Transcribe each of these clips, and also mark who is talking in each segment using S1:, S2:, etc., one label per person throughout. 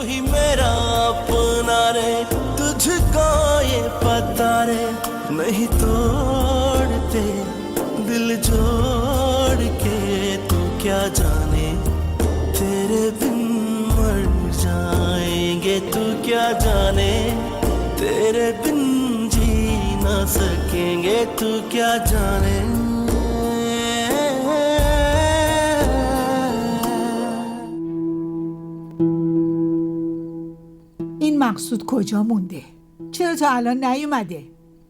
S1: ही मेरा अपना रे, तुझको ये पता रे, नहीं तोड़ते दिल जोड़ के, तू क्या जाने तेरे बिन मर जाएंगे, तू क्या जाने तेरे बिन जी ना सकेंगे, तू क्या जाने.
S2: این مقصود کجا مونده؟ چرا تا الان نیومده؟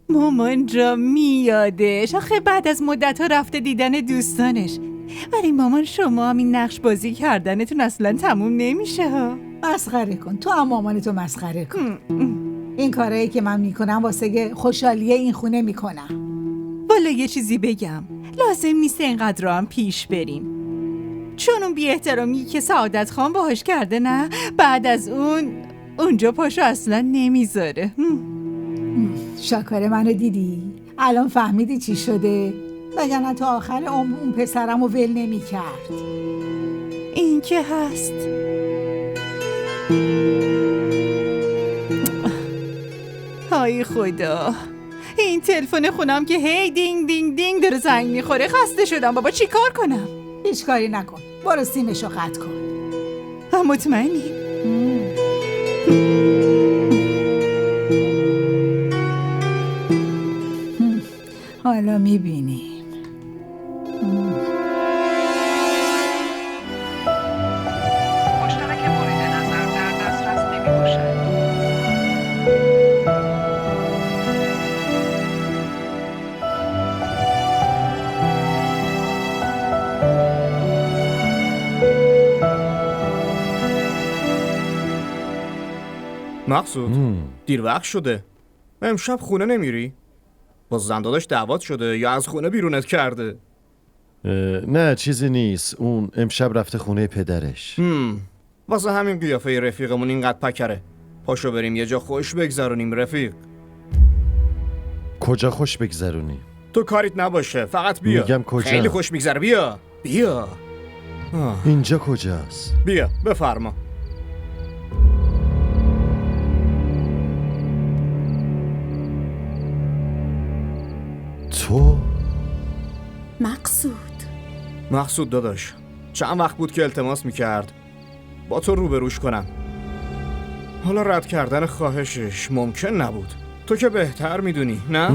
S3: مامان را میادش. آخه بعد از مدت ها رفته دیدن دوستانش. ولی مامان شما هم این نقش بازی کردنتون اصلا تموم نمیشه ها.
S2: مسخره کن. تو هم مامانتو مسخره کن. این کارهایی که من میکنم واسه خوشحالی این خونه میکنم.
S3: والا یه چیزی بگم، لازم نیست اینقدر هم پیش بریم. چون اون بی احترامی که سعادت خان باهاش کرده نه، بعد از اونجا پاشو اصلا نمیذاره.
S2: شاکار منو دیدی؟ الان فهمیدی چی شده؟ وگرنه تا آخر عمر اون پسرمو ول نمی‌کرد.
S3: این که هست. های خدا، این تلفن خونم که هی دینگ دینگ دینگ داره زنگ میخوره. خسته شدم بابا، چی کار کنم؟
S2: هیچ کاری نکن، برو سیمشو قطع کن.
S3: مطمئنی؟
S2: حالا میبینیم.
S4: مشترک مورد نظر در دسترس نمیباشد.
S5: مقصود دیر وقت شده. امشب خونه نمیری؟ با زنداداش دعوات شده یا از خونه بیرونت کرده؟
S6: نه چیزی نیست، اون امشب رفته خونه پدرش.
S5: واسه همین قیافه رفیقمون اینقدر پکره. پاشو بریم یه جا خوش بگذرونیم رفیق.
S6: کجا خوش بگذرونیم؟
S5: تو کاریت نباشه، فقط بیا.
S6: میگم کجا؟
S5: خیلی خوش میگذره، بیا بیا.
S6: اینجا کجاست؟
S5: بیا بفرما.
S6: تو؟
S5: مقصود داداش، چند وقت بود که التماس میکرد با تو روبروش کنم. حالا رد کردن خواهشش ممکن نبود. تو که بهتر میدونی نه؟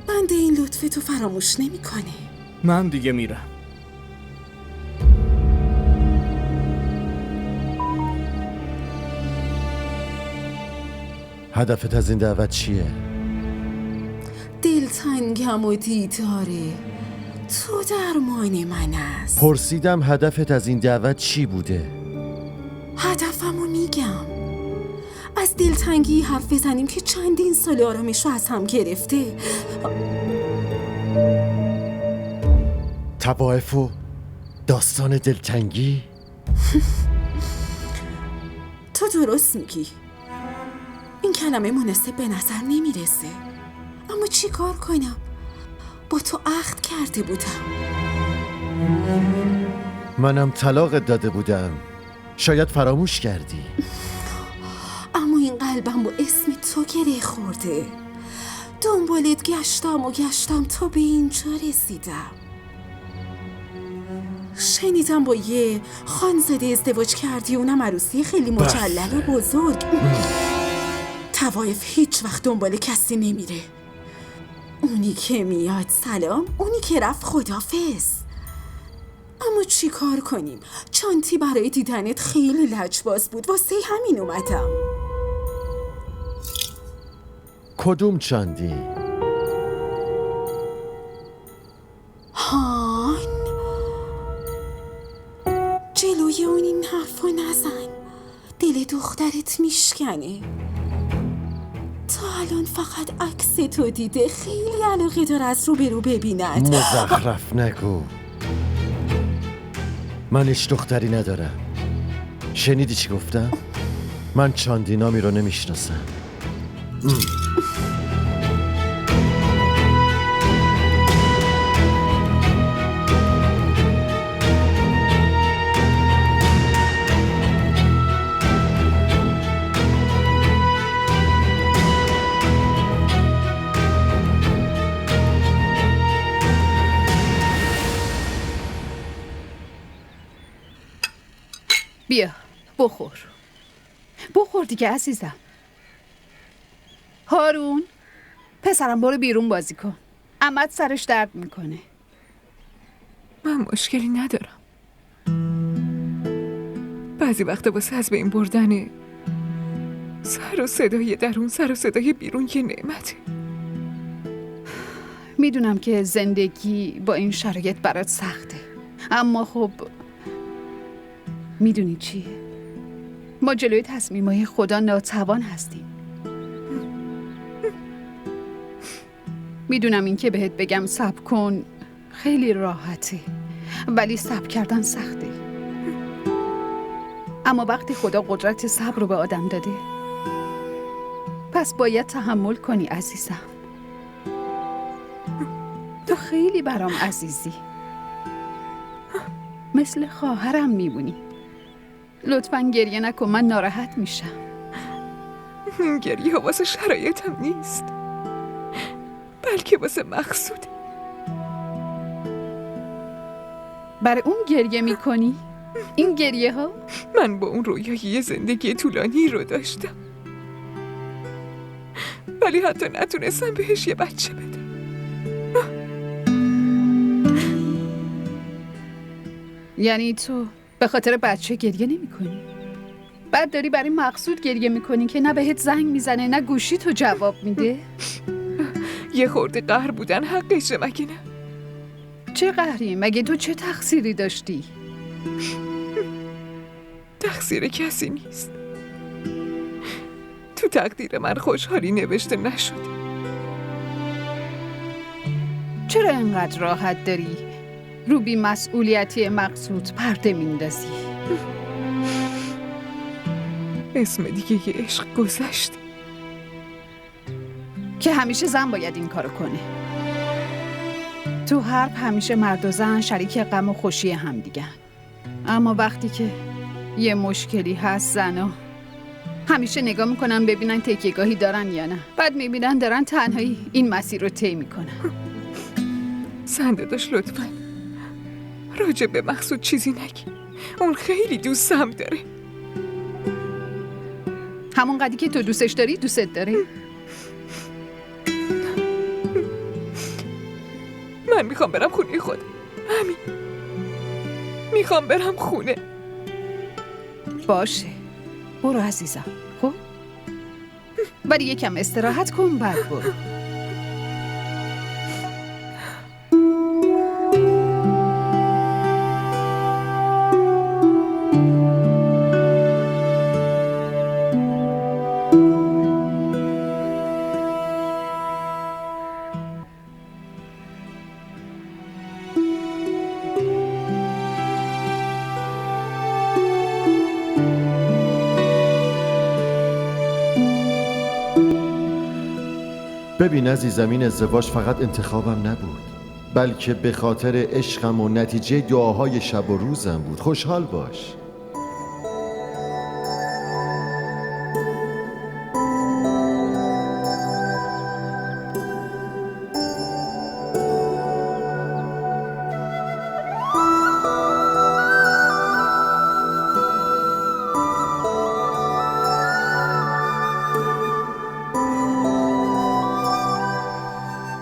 S7: بنده این لطف تو فراموش نمیکنه.
S5: من دیگه میرم.
S6: هدفت از این دعوت چیه؟
S7: دلتنگم و دیداره. تو درمان من است.
S6: پرسیدم هدفت از این دعوت چی بوده؟
S7: هدفمو میگم. از دلتنگی حرف بزنیم که چندین سال آرامش رو از هم گرفته.
S6: طوایف و داستان دلتنگی؟
S7: تو درست میگی. این کلمه مناسب به نظر نمیرسه. اما چی کار کنم؟ با تو عهد کرده بودم.
S6: منم طلاقت داده بودم. شاید فراموش کردی.
S7: اما این قلبم با اسم تو گره خورده. دنبالت گشتم تا به اینجا رسیدم. شنیدم با یه خانزاده ازدواج کردی، اونم عروسی خیلی مجلل و بزرگ. طوایف هیچ وقت دنبال کسی نمیره. اونی که میاد سلام، اونی که رفت خدافظ. اما چی کار کنیم؟ چانتی برای دیدنت خیلی لجباز بود، واسه همین اومدم.
S6: کدوم چاندی؟
S7: هان، جلوی اون این حرفو نزن. دل دخترت میشکنه. تا الان فقط عکس تو دیده. خیلی علاقه داره از روبرو ببیند.
S6: مزخرف نگو. من هیچ دختری ندارم. شنیدی چی گفتم؟ من چاندینامی رو نمیشناسم.
S8: بیا بخور دیگه عزیزم. هارون پسرم برو بیرون بازی کن. عمت سرش درد میکنه.
S9: من مشکلی ندارم. بعضی وقتا واسه از بین بردن سر و صدای درون سر و صدای بیرون یه نعمته.
S8: میدونم که زندگی با این شرایط برات سخته، اما خب میدونی چیه؟ ما جلوی تصمیمای خدا ناتوان هستیم. میدونم این که بهت بگم صبر کن خیلی راحته، ولی صبر کردن سخته. اما وقتی خدا قدرت صبر رو به آدم داده، پس باید تحمل کنی عزیزم. تو خیلی برام عزیزی، مثل خواهرم میمونی. لطفاً گریه نکن، من ناراحت میشم.
S9: این گریه واسه شرایطم نیست، بلکه واسه مقصود.
S8: برای اون گریه میکنی؟ این گریه ها؟
S9: من با اون رویای یه زندگی طولانی رو داشتم، ولی حتی نتونستم بهش یه بچه بدم.
S8: یعنی تو به خاطر بچه گریه نمی کنی؟ بعد داری برای مقصود گریه میکنی که نه بهت زنگ میزنه نه گوشی تو جواب میده؟
S9: یه خورده قهر بودن حقشه مگه نه؟
S8: چه قهری؟ مگه تو چه تقصیری داشتی؟
S9: تقصیر کسی نیست. تو تقدیر من خوشحالی نوشته نشد.
S8: چرا اینقدر راحت داری رو بی مسئولیتی مقصود پرده میندازی؟
S9: اسم دیگه یه عشق گذشت
S8: که همیشه زن باید این کارو کنه. تو حرف همیشه مرد و زن شریک غم و خوشی هم دیگه، اما وقتی که یه مشکلی هست زنا همیشه نگاه میکنن ببینن تکیه‌گاهی دارن یا نه، بعد میبینن دارن تنهایی این مسیر رو طی میکنن.
S9: سنده داشت لطفاً راجع به مقصود چیزی نگی، اون خیلی دوستم داره.
S8: همون قدری که تو دوستش داری دوستت داره؟
S9: من میخوام برم خونه خودم، همین. میخوام برم خونه.
S8: باشه برو عزیزم، خب؟ ولی یکم استراحت کن بعد برو.
S6: ببین عزیزم، این ازدواج فقط انتخابم نبود، بلکه به خاطر عشقم و نتیجه دعاهای شب و روزم بود. خوشحال باش.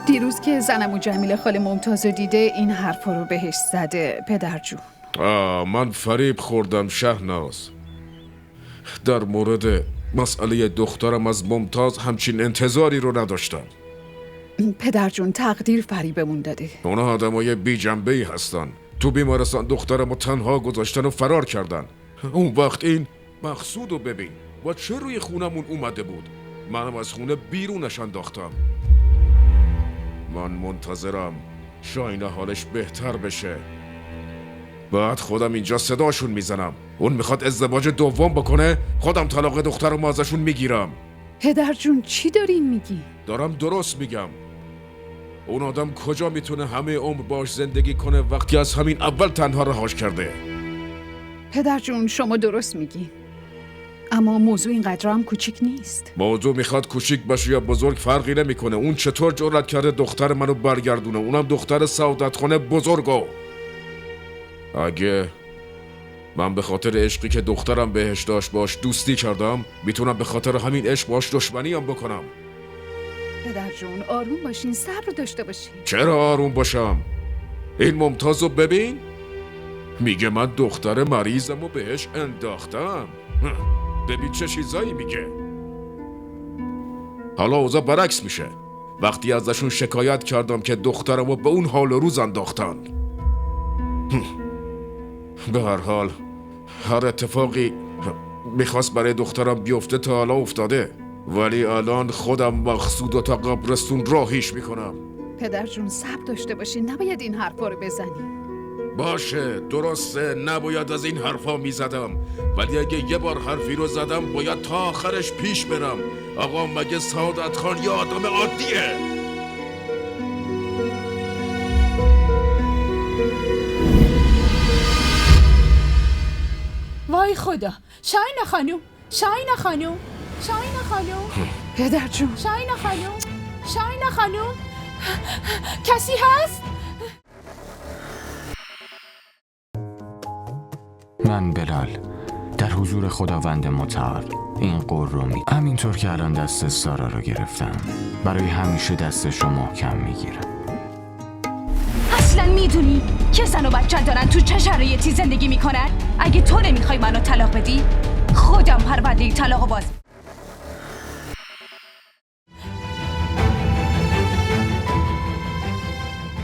S8: دیروز که زنم و جمیله خاله ممتاز رو دیده این حرفا رو بهش زده پدر جون.
S10: من فریب خوردم شهناز. در مورد مسئله دخترم از ممتاز همچین انتظاری رو نداشتم.
S8: پدر جون تقدیر فریبمون داده.
S10: اونا آدمای بی جنبه‌ای هستن. تو بیمارستان دخترم رو تنها گذاشتن و فرار کردن. اون وقت این مقصود رو ببین و چه روی خونمون اومده بود. منم از خونه بیرونش انداختم. من منتظرم شاینه حالش بهتر بشه، بعد خودم اینجا صداشون میزنم. اون میخواد ازدواج دوم بکنه، خودم طلاق دخترم ازشون میگیرم.
S8: پدر جون چی داری میگی؟
S10: دارم درست میگم. اون آدم کجا میتونه همه عمر باش زندگی کنه وقتی از همین اول تنها رهاش کرده؟
S8: پدر جون شما درست میگی، اما موضوع اینقدر هم کوچیک نیست.
S10: موضوع میخواد کوچیک باشه یا بزرگ فرقی نمیکنه. اون چطور جرأت کرده دختر منو برگردونه، اونم دختر سعادت خانه بزرگو. من به خاطر عشقی که دخترم بهش داشت باش دوستی کردم، میتونم به خاطر همین عشق باش دشمنی هم بکنم.
S8: پدر جون آروم باشین، صبر داشته باشین.
S10: چرا آروم باشم؟ این ممتازو ببین، میگه من دختر مریضم و بهش انداختم. ببین چه چیزایی میگه. حالا اوضاع برعکس میشه وقتی ازشون شکایت کردم که دخترمو به اون حال و روز انداختن. به هر حال هر اتفاقی میخواست برای دخترم بیفته تا حالا افتاده، ولی الان خودم مقصود و تا قبرستون راهیش میکنم.
S8: پدر جون صبر داشته باشین، نباید این حرفا رو بزنی.
S10: باشه درسته، نباید از این حرفا میزدم، ولی اگه یه بار حرفی رو زدم باید تا آخرش پیش برم. آقا مگه سعادت خان یه آدم عادیه؟
S3: وای خدا، شاهینه خانوم، شاهینه خانوم، شاهینه خانوم،
S8: پدر جون،
S3: شاهینه خانوم، شاهینه خانوم، کسی هست؟
S11: من بلال در حضور خداوند متعال این قول رو همینطور که الان دست سارا رو گرفتم برای همیشه دستش رو محکم میگیرم.
S12: اصلا میدونی که زن و بچه دارن تو چه شرایطی زندگی میکنن؟ اگه تو نمیخوای منو طلاق بدی خودم پرونده طلاق باز.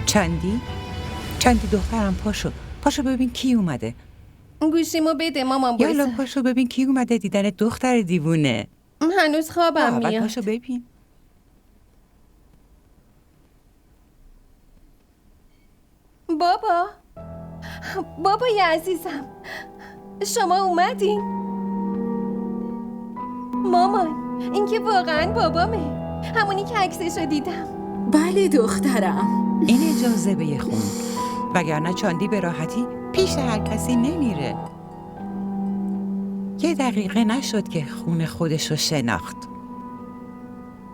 S13: چندی دخترم پاشو ببین کی اومده.
S14: گوشیمو بده مامان بایسته.
S13: یالا پاشو ببین کی اومده، دیدن دختر دیوونه.
S14: هنوز خوابم میاد.
S13: پاشو ببین.
S14: بابای عزیزم شما اومدین؟ مامان این که واقعا بابامه، همونی که عکسشو دیدم.
S7: بله دخترم.
S13: این اجازه بخون، وگرنه چاندی به راحتی پیش هر کسی نمیره. یه دقیقه نشد که خون خودشو شناخت.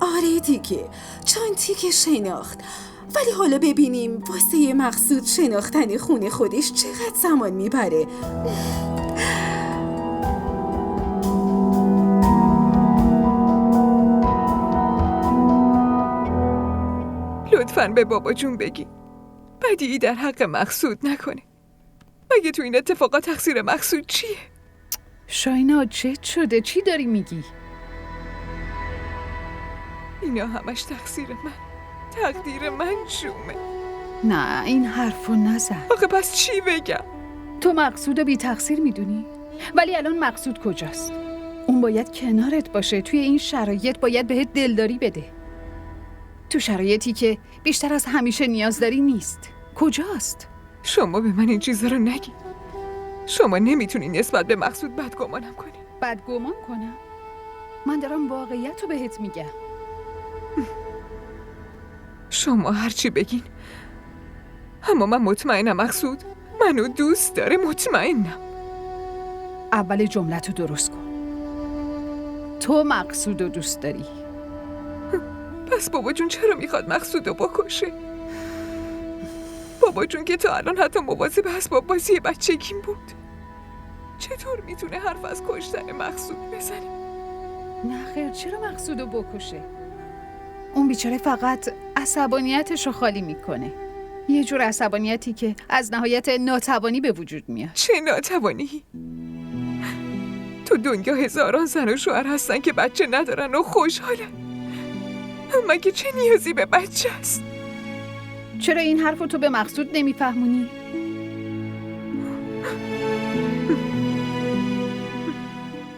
S7: آره دیگه، چانتی که شناخت، ولی حالا ببینیم واسه مقصود شناختن خون خودش چقدر زمان میبره.
S9: لطفاً به بابا جون بگی بدیعی در حق مقصود نکنه. مگه تو این اتفاقات تقصیر مقصود چیه؟
S8: شاینا چه شده؟ چی داری میگی؟
S9: اینا همش تقصیر من، تقدیر من شومه.
S8: نه این حرفو نزن.
S9: آخه پس چی بگم؟
S8: تو مقصودو بی تقصیر میدونی؟ ولی الان مقصود کجاست؟ اون باید کنارت باشه، توی این شرایط باید بهت دلداری بده. تو شرایطی که بیشتر از همیشه نیاز داری نیست. کجاست؟
S9: شما به من این چیزا رو نگی. شما نمیتونی نسبت به مقصود بدگمانم کنی.
S8: بدگمان کنم؟ من دارم واقعیت رو بهت میگم.
S9: شما هرچی بگین، اما من مطمئنم مقصود منو دوست داره. مطمئنم.
S8: اول جملتو درست کن. تو مقصودو دوست داری.
S9: پس بابا جون چرا میخواد مقصودو بکشه؟ بابا جون که تا الان حتی مواظب اسباب بازی بچگیم بود. چطور میتونه حرف از کشتن مقصود بزنه؟
S8: نه خیر، چرا مقصودو بکشه؟ اون بیچاره فقط عصبانیتشو خالی میکنه. یه جور عصبانیتی که از نهایت ناتوانی به وجود میاد.
S9: چه ناتوانی؟ تو دنیا هزاران زن و شوهر هستن که بچه ندارن و خوشحالن. مگه چه نیازی به بچه است؟
S8: چرا این حرفو تو به مقصود نمیفهمونی؟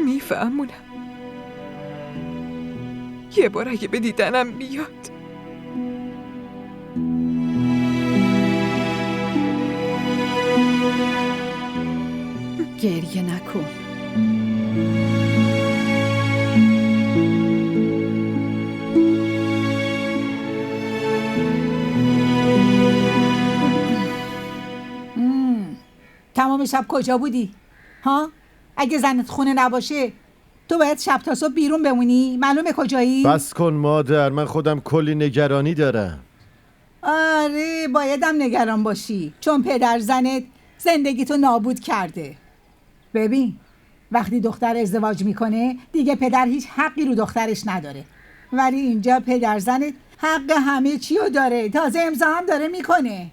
S9: میفهمونم. یه بار اگه به دیدنم بیاد.
S8: گریه نکن.
S2: تمام شب کجا بودی؟ ها؟ اگه زنت خونه نباشه تو باید شب تا صبح بیرون بمونی؟ معلومه کجایی؟
S6: بس کن مادر، من خودم کلی نگرانی دارم.
S2: آره بایدم نگران باشی، چون پدر زنت زندگیتو نابود کرده. ببین وقتی دختر ازدواج میکنه دیگه پدر هیچ حقی رو دخترش نداره، ولی اینجا پدر زنت حق همه چی رو داره، تازه امضا هم داره میکنه.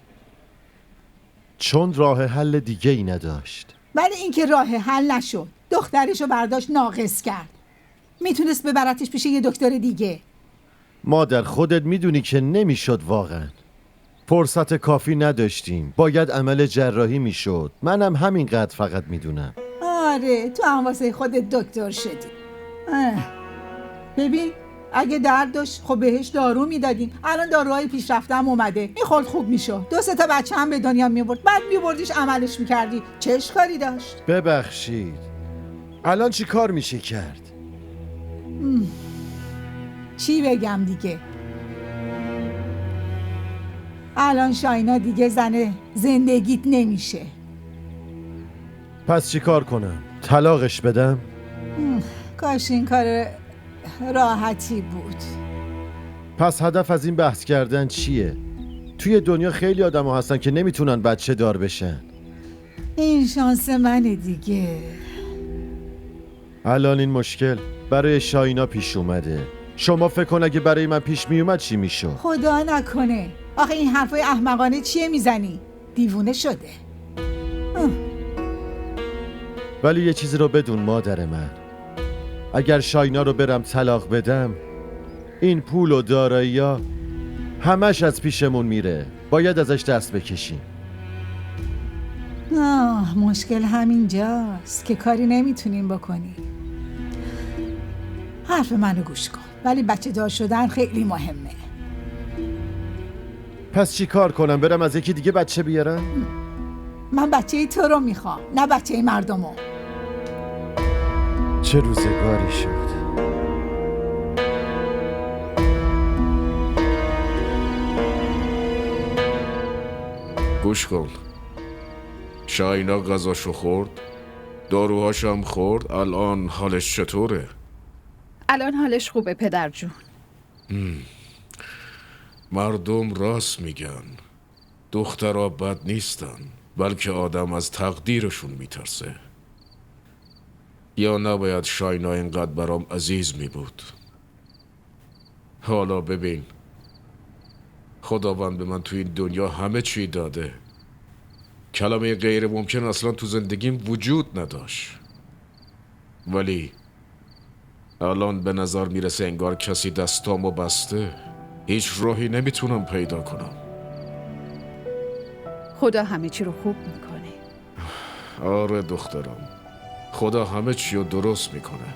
S6: چون راه حل دیگه ای نداشت.
S2: ولی اینکه راه حل نشد، دخترش رو برداشت ناقص کرد. میتونست ببرتش پیش یه دکتر دیگه.
S6: مادر خودت میدونی که نمیشد واقعا. فرصت کافی نداشتیم، باید عمل جراحی میشد. منم همینقدر فقط میدونم.
S2: آره تو هم واسه خودت دکتر شدی. ببین اگه درد داشت خب بهش دارو میدادیم. الان داروهای پیشرفته هم اومده، میخورد خوب میشد. 2-3 تا بچه هم به دنیا میبرد، بعد میبردیش عملش میکردی. چه اشکالی داشت؟
S6: ببخشید الان چی کار میشه کرد؟
S2: چی بگم دیگه؟ الان شاینا دیگه زن زندگیت نمیشه.
S6: پس چی کار کنم؟ طلاقش بدم؟
S2: کاش این کار راحتی بود.
S6: پس هدف از این بحث کردن چیه؟ توی دنیا خیلی آدم ها هستن که نمیتونن بچه دار بشن.
S2: این شانس منه دیگه.
S6: الان این مشکل برای شاینا پیش اومده. شما فکر کن اگه برای من پیش میومد چی میشد؟
S2: خدا نکنه. آخه این حرفای احمقانه چیه میزنی؟ دیوونه شده.
S6: ولی یه چیزی رو بدون مادر من، اگر شاینا رو برم طلاق بدم این پول و دارایی‌ها همش از پیشمون میره. باید ازش دست بکشیم.
S2: مشکل همینجاست که کاری نمیتونیم بکنیم. حرف منو گوش کن. ولی بچه دار شدن خیلی مهمه.
S6: پس چی کار کنم؟ برم از یکی دیگه بچه بیارم؟
S2: من بچه تو رو میخوام، نه بچه مردمو.
S6: چه روزگاری شد.
S10: گوش کن، شاینا غذاشو خورد، داروهاشم خورد. الان حالش چطوره؟
S8: الان حالش خوبه پدر جون.
S10: مردم راست میگن، دخترها بد نیستن، بلکه آدم از تقدیرشون میترسه. یا نباید شاینا اینقدر برام عزیز میبود. حالا ببین، خداوند به من تو این دنیا همه چی داده. کلمه غیر ممکن اصلا تو زندگیم وجود نداشت، ولی الان به نظر میرسه انگار کسی دستامو بسته. هیچ راهی نمیتونم پیدا کنم.
S8: خدا همه چی رو خوب میکنه.
S10: آره دخترم، خدا همه چی رو درست میکنه،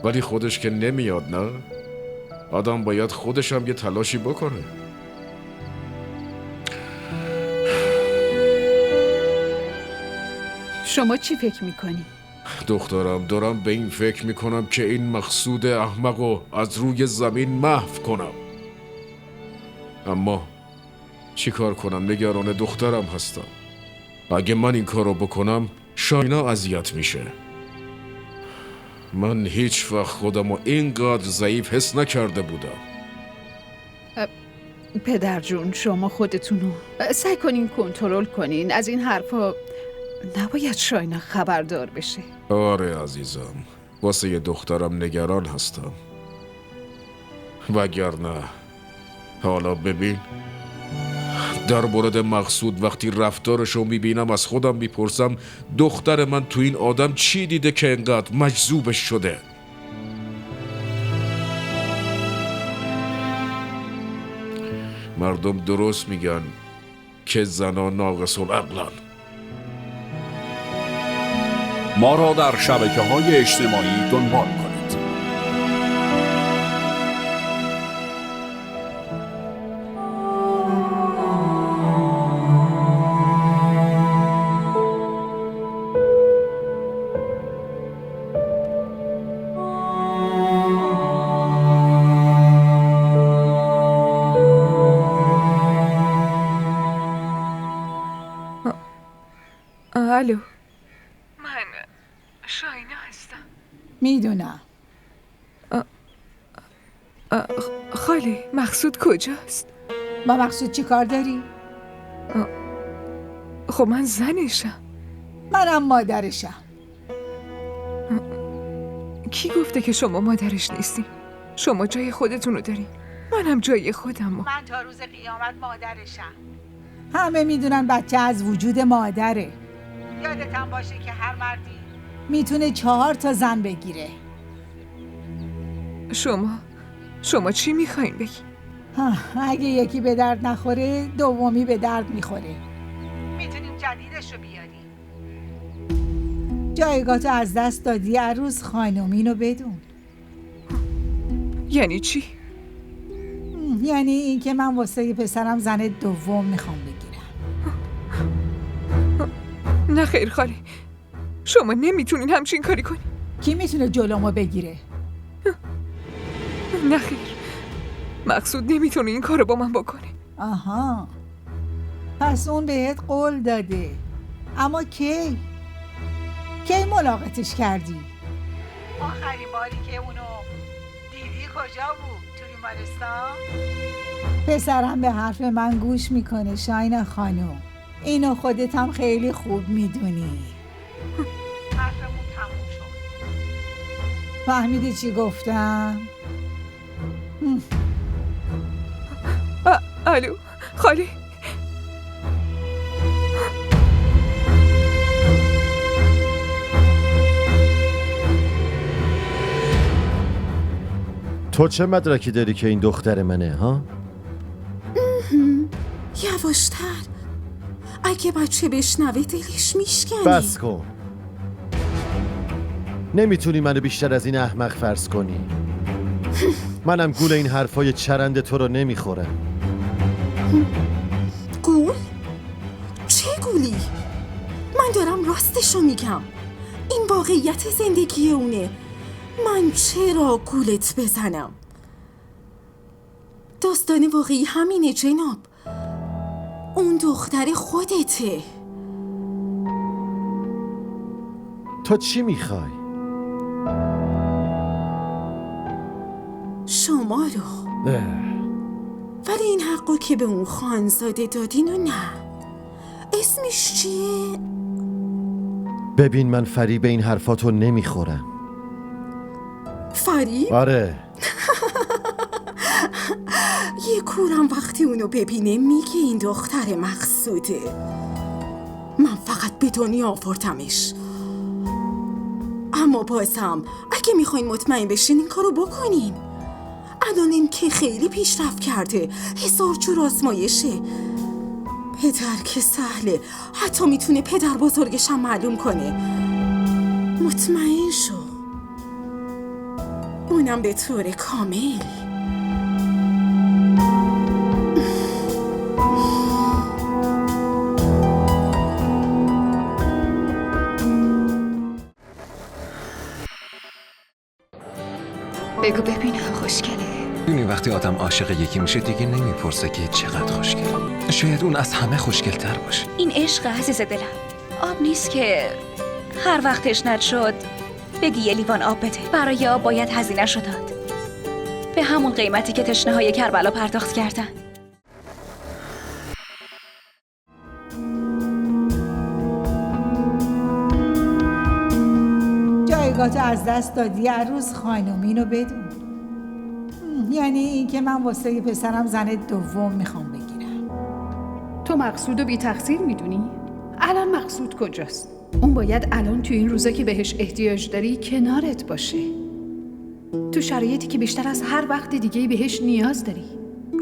S10: ولی خودش که نمیاد. نه، آدم باید خودش هم یه تلاشی بکنه.
S8: شما چی فکر میکنی؟
S10: دخترم دارم به این فکر میکنم که این مقصود احمقو از روی زمین محو کنم. اما چی کار کنم؟ نگران دخترم هستم. اگه من این کارو بکنم شاینا اذیت میشه. من هیچ وقت خودمو اینقدر ضعیف حس نکرده بودم.
S8: پدر جون شما خودتونو سعی کنین کنترل کنین. از این حرفا نباید شاینا خبردار بشه.
S10: آره عزیزم، واسه یه دخترم نگران هستم. وگرنه حالا ببین، در مورد مقصود وقتی رفتارشو میبینم از خودم میپرسم دختر من تو این آدم چی دیده که انقدر مجذوبش شده. مردم درست میگن که زنان ناقص العقلن.
S15: ما را در شبکه‌های اجتماعی دنبال کنید.
S9: الو، من شاینا هستم.
S2: میدونم.
S9: خاله، مقصود کجاست؟
S2: با مقصود چی کار داری؟
S9: خب من زنشم.
S2: منم مادرشم.
S9: کی گفته که شما مادرش نیستین؟ شما جای خودتون رو دارین، منم جای خودم.
S2: من تا روز قیامت مادرشم. همه میدونن بچه از وجود مادره. یادت هم باشه که هر مردی میتونه 4 تا زن بگیره.
S9: شما چی میخواین بگی؟
S2: اگه یکی به درد نخوره دومی به درد میخوره. میتونیم جدیدش رو بیاریم. جایگاهتو از دست دادی عروس خانم، اینو بدون.
S9: یعنی چی؟
S2: یعنی این که من واسه پسرم زن دوم میخوام بگیرم.
S9: نه خیر خاله، شما نمیتونین همچین کاری کنی.
S2: کی میتونه جلومو بگیره؟
S9: نه خیر، مقصود نمیتونه این کارو با من بکنه.
S2: آها، پس اون بهت قول داده. اما کی ملاقاتش کردی؟ آخرین باری که اونو دیدی کجا بود؟ تو بیمارستان؟ پسرم به حرف من گوش میکنه شاینا خانم. اینو خودت هم خیلی خوب میدونی. حرفمون تموم شد. فهمیدی چی گفتم؟
S9: الو خاله.
S6: تو چه مدرکی داری که این دختر منه ها؟
S7: یواشتر، اگه بچه بشنوه دلش میشکنه.
S6: بس کن. نمیتونی منو بیشتر از این احمق فرض کنی. منم گول این حرفای چرند تو رو نمیخورم.
S7: گول؟ چه گولی؟ من دارم راستشو میگم. این واقعیت زندگی اونه. من چرا گولت بزنم؟ داستان واقعی همینه جناب. اون دختر خودته.
S6: تو چی میخوای؟
S7: شما رو. ولی این حقو که به اون خانزاده دادین و نه. اسمش چیه؟
S6: ببین من فریب این حرفاتو نمیخورم.
S7: فریب؟
S6: آره.
S7: یه کورم وقتی اونو ببینه میگه این دختر مقصوده. من فقط به دنیا آوردمش. اما بازم اگه میخواین مطمئن بشین این کارو بکنین. الان این که خیلی پیشرفت کرده، 1000 جور آزمایشه. پدر که سهله، حتی میتونه پدر بزرگش هم معلوم کنه. مطمئن شو، اونم به طور کامل.
S12: بگو ببینم خوشگله.
S16: ببینی وقتی آدم عاشق یکی میشه دیگه نمیپرسه که چقدر خوشگله. شاید اون از همه خوشگل‌تر باشه.
S12: این عشق عزیز دلم، آب نیست که هر وقت تشنت شد بگی یه لیوان آب بده. برای آب باید هزینه شو داد، به همون قیمتی که تشنه های کربلا پرداخت کردن.
S2: جایگاهتو از دست دادی عروس خانم، اینو بدون. یعنی این که من واسه پسرم زن دوم میخوام بگیرم.
S8: تو مقصودو بی تقصیر میدونی؟ الان مقصود کجاست؟ اون باید الان تو این روزا که بهش احتیاج داری کنارت باشه. تو شرایطی که بیشتر از هر وقت دیگه بهش نیاز داری.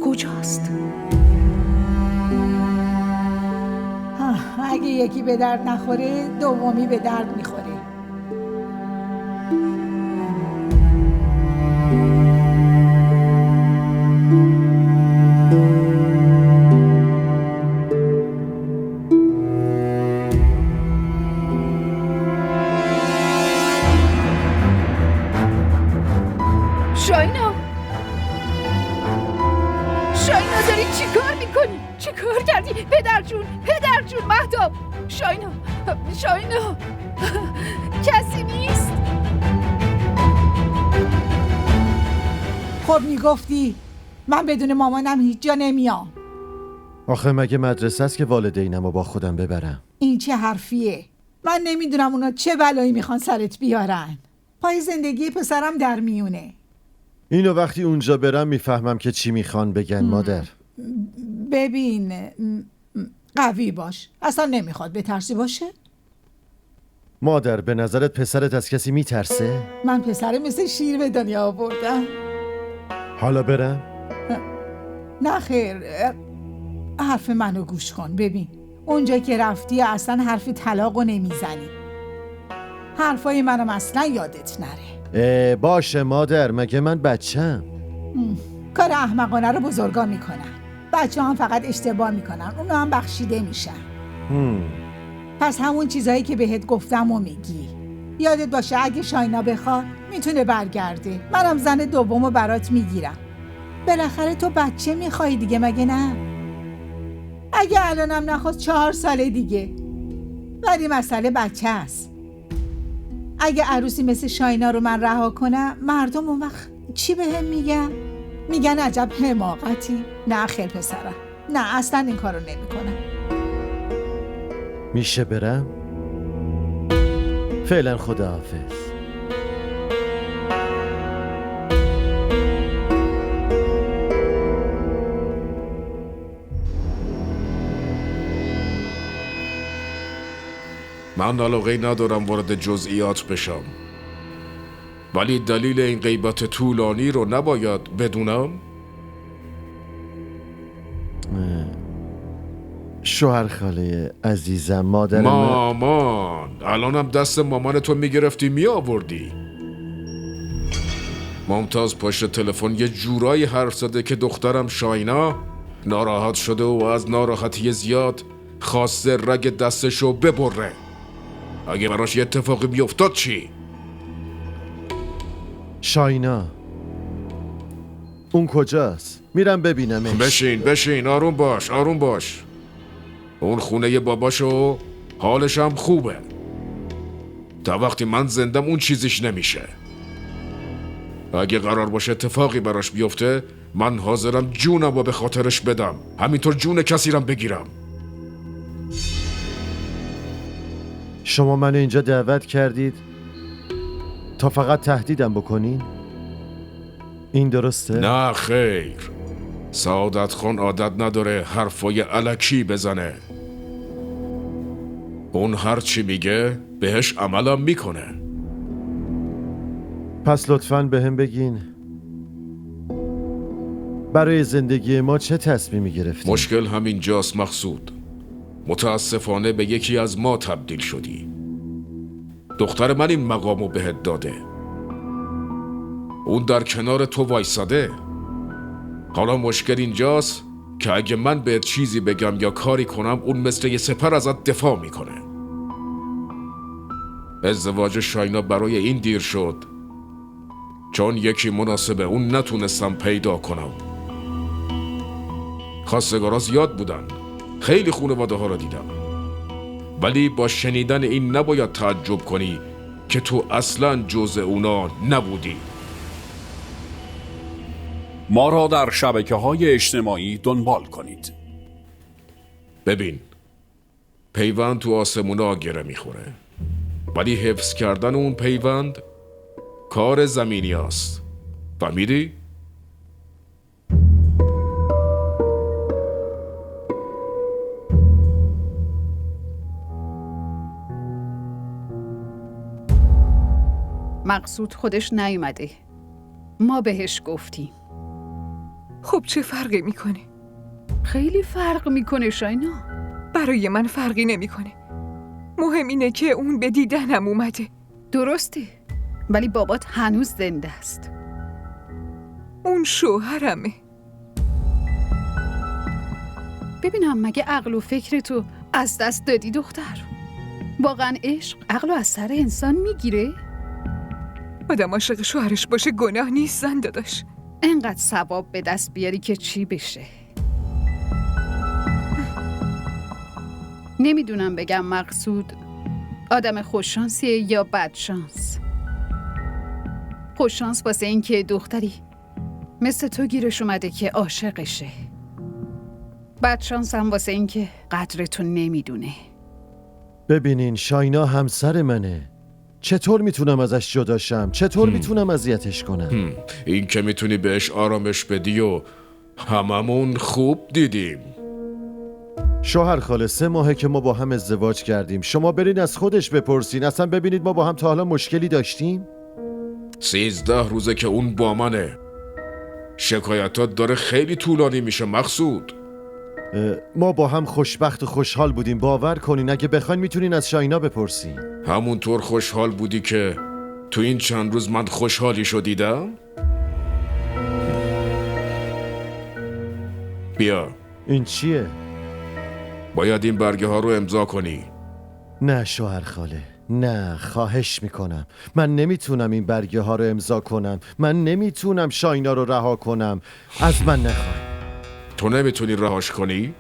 S8: کجاست؟
S2: اگه یکی به درد نخوره دومی به درد میخوره.
S8: شاینا داری چی کار میکنی؟ چی کار کردی؟ پدر جون مهتاب. شاینا کسی نیست؟
S2: خب میگفتی من بدون مامانم هیچ جا نمیام.
S6: آخه مگه مدرسه است که والدینمو با خودم ببرم؟
S2: این چه حرفیه؟ من نمیدونم اونا چه بلایی میخوان سرت بیارن. پای زندگی پسرم در میونه.
S6: اینو وقتی اونجا برم میفهمم که چی میخوان بگن مادر.
S2: ببین قوی باش، اصلا نمیخواد بترسی باشه.
S6: مادر به نظرت پسرت از کسی میترسه؟
S2: من پسر مثل شیر به دنیا آوردم.
S6: حالا برم؟
S2: نه خیر، حرف منو گوش کن. ببین اونجا که رفتی اصلا حرف طلاقو نمیزنی. حرفای منم اصلا یادت نره.
S6: باشه مادر، مگه من بچم؟
S2: کار احمقانه رو بزرگا میکنن، بچه هم فقط اشتباه میکنن، اونا هم بخشیده میشن. پس همون چیزایی که بهت گفتم و میگی. یادت باشه اگه شاینا بخواد میتونه برگرده، منم زن دومو برات میگیرم. بالاخره تو بچه میخوای دیگه، مگه نه؟ اگه الانم نخواست 4 سال دیگه، ولی مسئله بچه است. اگه عروسی مثل شاینا رو من رها کنم، مردم اون وقت چی بهم میگن؟ میگن عجب حماقتی. نه خیر پسرم، نه اصلا این کارو نمیکنم.
S6: میشه برم؟ فعلا خداحافظ.
S10: من علاقه ندارم وارد جزئیات بشم، ولی دلیل این غیبت طولانی رو نباید بدونم؟
S6: شوهر خاله عزیزم، مادر
S10: مامان، الانم دست مامان تو میگرفتی میآوردی. ممتاز پشت تلفن یه جورایی حرف زده که دخترم شاینا ناراحت شده و از ناراحتی زیاد خواسته رگ دستشو ببره. اگه براش یه اتفاقی بیفتاد چی؟
S6: شاینا اون کجاست؟ میرم ببینمش.
S10: بشین آروم باش. اون خونه باباشو حالش هم خوبه. تا وقتی من زندم اون چیزیش نمیشه. اگه قرار باشه اتفاقی براش بیفته، من حاضرم جونم رو به خاطرش بدم، همینطور جون کسی رم بگیرم.
S6: شما منو اینجا دعوت کردید تا فقط تهدیدم بکنین؟ این درسته؟
S10: نه خیر، سعادت خان عادت نداره حرفای الکی بزنه. اون هر چی میگه بهش عملم میکنه.
S6: پس لطفاً بهم بگین برای زندگی ما چه تصمیمی گرفتین؟
S10: مشکل همین جاست مقصود. متاسفانه به یکی از ما تبدیل شدی. دختر من این مقامو بهت داده. اون در کنار تو وایساده. حالا مشکل اینجاست که اگه من بهت چیزی بگم یا کاری کنم، اون مثل یه سپر ازت دفاع میکنه. ازدواج شاینا برای این دیر شد چون یکی مناسب اون نتونستم پیدا کنم. خواستگارا زیاد بودن، خیلی خانواده ها را دیدم، ولی با شنیدن این نباید تعجب کنی که تو اصلا جزء اونا نبودی.
S15: ما را در شبکه‌های اجتماعی دنبال کنید.
S10: ببین، پیوند تو آسمونا گره میخوره، ولی حفظ کردن اون پیوند کار زمینی هست. فهمیدی؟
S8: مقصود خودش نیومده، ما بهش گفتیم.
S9: خب چه فرقی میکنه؟
S8: خیلی فرق میکنه شاینا.
S9: برای من فرقی نمیکنه. مهم اینه که اون به دیدنم اومده.
S8: درسته، ولی بابات هنوز زنده است.
S9: اون شوهرمه.
S8: ببینم مگه عقل و فکر تو از دست دادی دختر؟ واقعا عشق عقل از سر انسان میگیره؟
S9: آدم عاشق شوهرش باشه گناه نیست زن داداش.
S8: انقدر ثواب به دست بیاری که چی بشه. نمیدونم بگم مقصود آدم خوششانسیه یا بدشانس. خوششانس واسه این که دختری مثل تو گیرش اومده که عاشقشه. بدشانس هم واسه این که قدر تو نمیدونه.
S6: ببینین شاینا همسر منه. چطور میتونم ازش جداشم؟ چطور میتونم اذیتش کنم؟
S10: این که میتونی بهش آرامش بدی و هممون خوب دیدیم.
S6: شوهر خاله 3 ماهه که ما با هم ازدواج کردیم. شما برین از خودش بپرسین، اصلا ببینید ما با هم تا حالا مشکلی داشتیم؟
S10: 13 روزه که اون با منه. شکایتات داره خیلی طولانی میشه مقصود.
S6: ما با هم خوشبخت و خوشحال بودیم، باور کنین. اگه بخواین میتونین از شاینا بپرسین.
S10: همونطور خوشحال بودی که تو این چند روز من خوشحالیشو دیدم؟ بیا.
S6: این چیه؟
S10: باید این برگه ها رو امضا کنی.
S6: نه شوهر خاله، نه، خواهش میکنم. من نمیتونم این برگه ها رو امضا کنم. من نمیتونم شاینا رو رها کنم. از من نخواه.
S10: تو نمیتونی رهاش کنی؟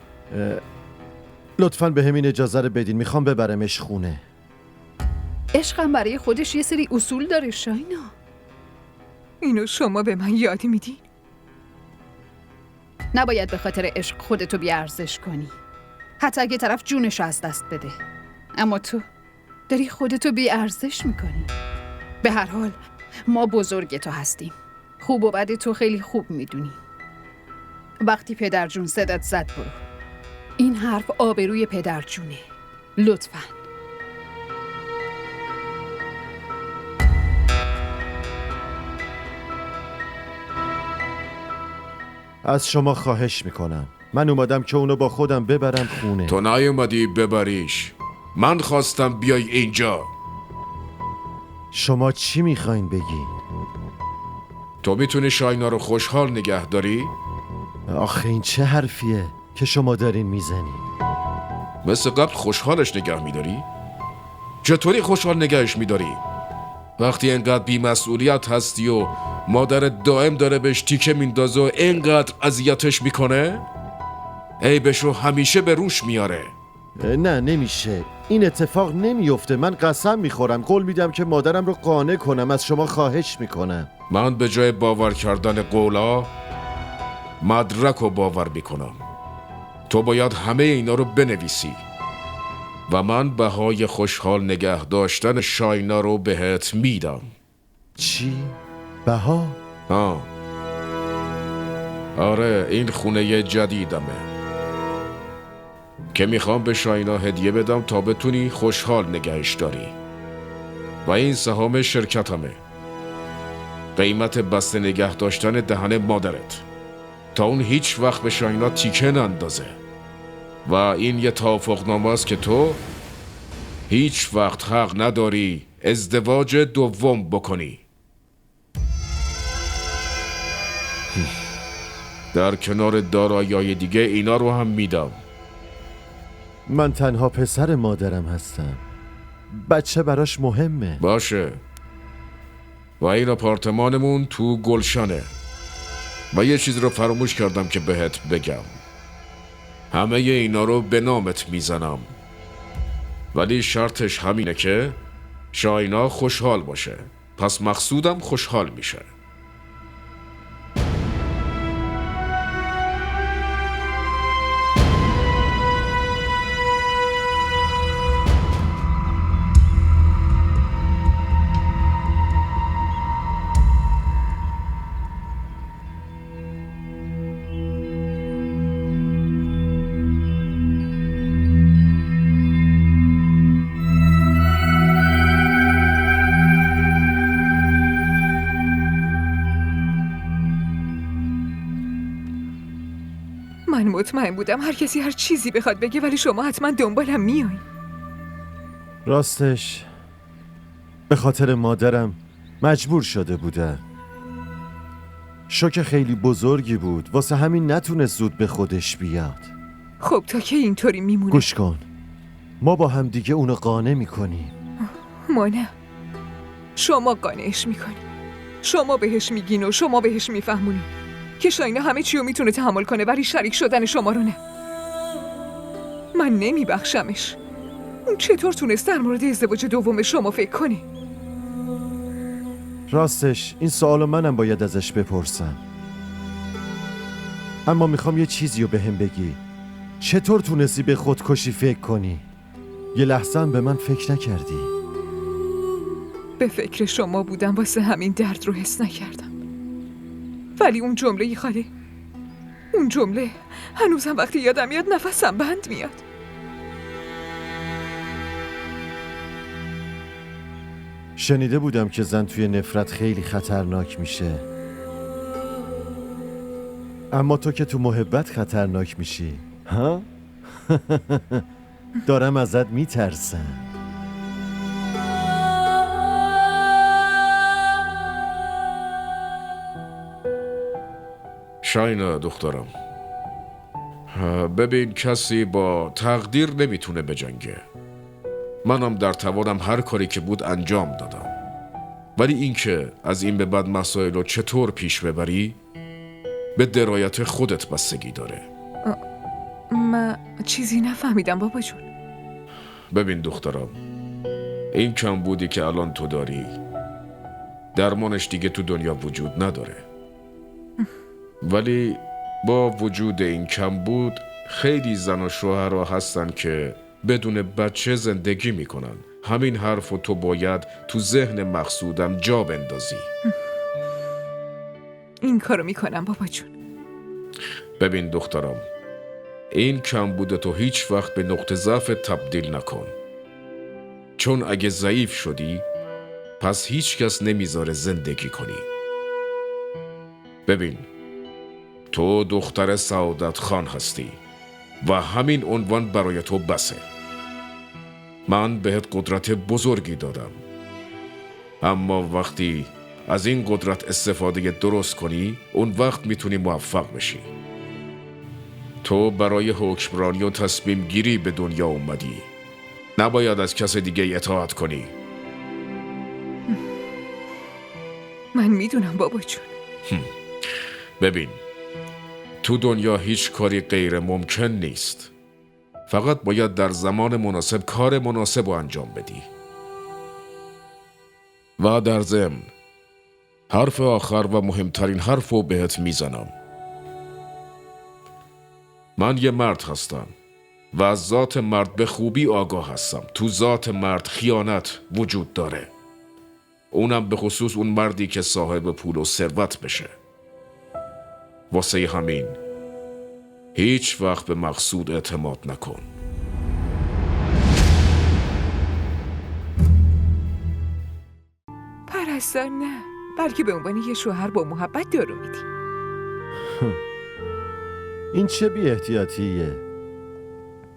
S6: لطفاً به همین اجازه رو بدین، میخوام ببرمش خونه.
S8: عشقم برای خودش یه سری اصول داره شاینا.
S9: اینو شما به من یاد میدین؟
S8: نباید به خاطر عشق خودتو بیارزش کنی، حتی اگه طرف جونشو از دست بده. اما تو داری خودتو بیارزش میکنی. به هر حال ما بزرگ تو هستیم، خوب و بد تو خیلی خوب میدونی. وقتی پدر جون صدات زد برو. این حرف آبروی پدر جونه. لطفاً.
S6: از شما خواهش میکنم. من اومدم که اونو با خودم ببرم خونه.
S10: تو نیومدی ببریش، من خواستم بیای اینجا.
S6: شما چی میخواین بگین؟
S10: تو میتونی شاینا رو خوشحال نگه داری؟
S6: آخه این چه حرفیه که شما دارین میزنین؟
S10: مثل قبل خوشحالش نگه میداری؟ چطوری خوشحال نگهش میداری؟ وقتی انقدر بی‌مسئولیت هستی و مادرت دائم داره بهش تیکه میندازه و انقدر اذیتش میکنه؟ عیبشو همیشه به روش میاره.
S6: نه نمیشه، این اتفاق نمیفته. من قسم میخورم، قول میدم که مادرم رو قانع کنم. از شما خواهش میکنم.
S10: من به جای باور کردن قولا مدرک رو باور میکنم. تو باید همه اینا رو بنویسی و من بهای خوشحال نگه داشتن شاینا رو بهت میدم.
S6: چی؟ بها؟
S10: آره، این خونه جدیدمه که میخوام به شاینا هدیه بدم تا بتونی خوشحال نگهش داری. و این سهام شرکتمه. قیمت بسته نگه داشتن دهن مادرت تا اون هیچ وقت به شاینا تیکه نندازه. و این یه توافقنامه است که تو هیچ وقت حق نداری ازدواج دوم بکنی. در کنار دارایی‌های دیگه اینا رو هم میدم.
S6: من تنها پسر مادرم هستم. بچه براش مهمه.
S10: باشه. و این آپارتمانمون تو گلشنه. و یه چیز رو فراموش کردم که بهت بگم. همه اینا رو به نامت میزنم، ولی شرطش همینه که شاینا خوشحال باشه. پس مقصودم خوشحال میشه.
S9: من مطمئن بودم هر کسی هر چیزی بخواد بگه، ولی شما حتما دنبالم میاین.
S6: راستش به خاطر مادرم مجبور شده بودم. شوک خیلی بزرگی بود، واسه همین نتونست زود به خودش بیاد.
S9: خب تا که اینطوری میمونه؟
S6: گوش کن، ما با هم دیگه اونو قانع میکنیم.
S9: ما نه، شما قانعش میکنی. شما بهش میگین و شما بهش میفهمونی که شاینا همه چی رو میتونه تحمل کنه، ولی شریک شدن شما رو نه. من نمیبخشمش. اون چطور تونست در مورد ازدواج دوم شما فکر کنی؟
S6: راستش این سوالو منم باید ازش بپرسم. اما میخوام یه چیزی رو بهم بگی. چطور تونستی به خودکشی فکر کنی؟ یه لحظه هم به من فکر نکردی؟
S9: به فکر شما بودم، واسه همین درد رو حس نکردم. ولی اون جمله خاله، اون جمله هنوزم وقتی یادم میاد نفسم بند میاد.
S6: شنیده بودم که زن توی نفرت خیلی خطرناک میشه، اما تو که تو محبت خطرناک میشی. ها؟ دارم ازت میترسم.
S10: شاینا دخترم، ببین کسی با تقدیر نمیتونه بجنگه. منم در توانم هر کاری که بود انجام دادم، ولی اینکه از این به بعد مسائل رو چطور پیش ببری به درایت خودت بستگی داره.
S9: من چیزی نفهمیدم بابا جون.
S10: ببین دخترم، این کمبودی که الان تو داری درمانش دیگه تو دنیا وجود نداره، ولی با وجود این کمبود خیلی زن و شوهرها هستن که بدون بچه زندگی میکنن. همین حرف رو تو باید تو ذهن مقصودم جا بندازی.
S9: این کارو میکنم بابا جون.
S10: ببین دخترم، این کمبود تو هیچ وقت به نقطه ضعف تبدیل نکن، چون اگه ضعیف شدی پس هیچ کس نمیذاره زندگی کنی. ببین، تو دختر سعادت خان هستی و همین عنوان برای تو بسه. من بهت قدرت بزرگی دادم، اما وقتی از این قدرت استفاده درست کنی اون وقت میتونی موفق بشی. تو برای حکمرانی و تصمیم گیری به دنیا اومدی، نباید از کس دیگه اطاعت کنی.
S9: من میدونم بابا جون.
S10: ببین، تو دنیا هیچ کاری غیر ممکن نیست، فقط باید در زمان مناسب کار مناسب رو انجام بدی. و در ضمن حرف آخر و مهمترین حرف رو بهت میزنم. من یه مرد هستم و از ذات مرد به خوبی آگاه هستم. تو ذات مرد خیانت وجود داره، اونم به خصوص اون مردی که صاحب پول و ثروت بشه. واسه همین هیچ وقت به مقصود اعتماد نکن.
S9: پرستار نه، بلکه به عنوان یه شوهر با محبت دارو میدی.
S6: این چه بی احتیاطیه؟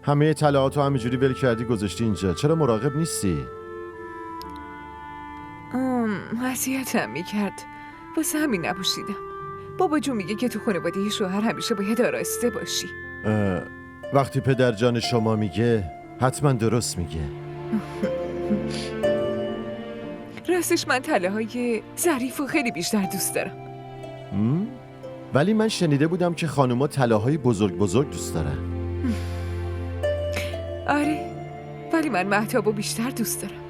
S6: همه اطلاعاتو همینجوری ول کردی گذاشتی اینجا، چرا مراقب نیستی؟
S9: اذیتم میکرد، واسه همین نپوشیدم. بابا جون میگه که تو خانواده یه شوهر همیشه باید آراسته باشی.
S6: وقتی پدر جان شما میگه حتما درست میگه.
S9: راستش من تله های ظریف و خیلی بیشتر دوست دارم.
S6: ولی من شنیده بودم که خانوما طلاهای بزرگ بزرگ دوست دارن.
S9: آره، ولی من مهتابو بیشتر دوست دارم.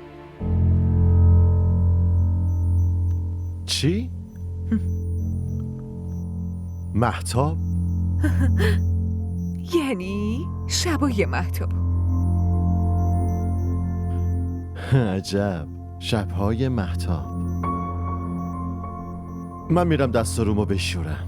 S6: چی؟ مهتاب؟
S9: یعنی شبای مهتاب.
S6: عجب، شبهای مهتاب. من میرم دست و رومو بشورم.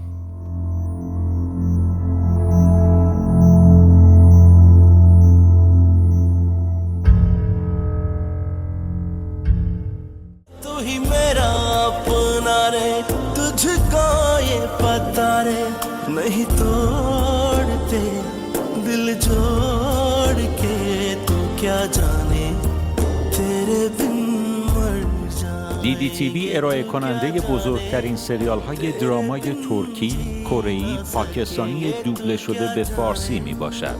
S1: तू ही मेरा अपना रे, तुझको ये पता रे, नहीं तोड़ते दिल जोड़ के तू क्या जाने तेरे बिन मर जाए.
S15: DDTV ارائه کننده بزرگترین سریال های درامای ترکی، کره‌ای، پاکستانی دوبله شده به فارسی می باشد.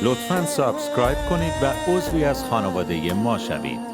S15: لطفاً سابسکرایب کنید و عضوی از خانواده ما شوید.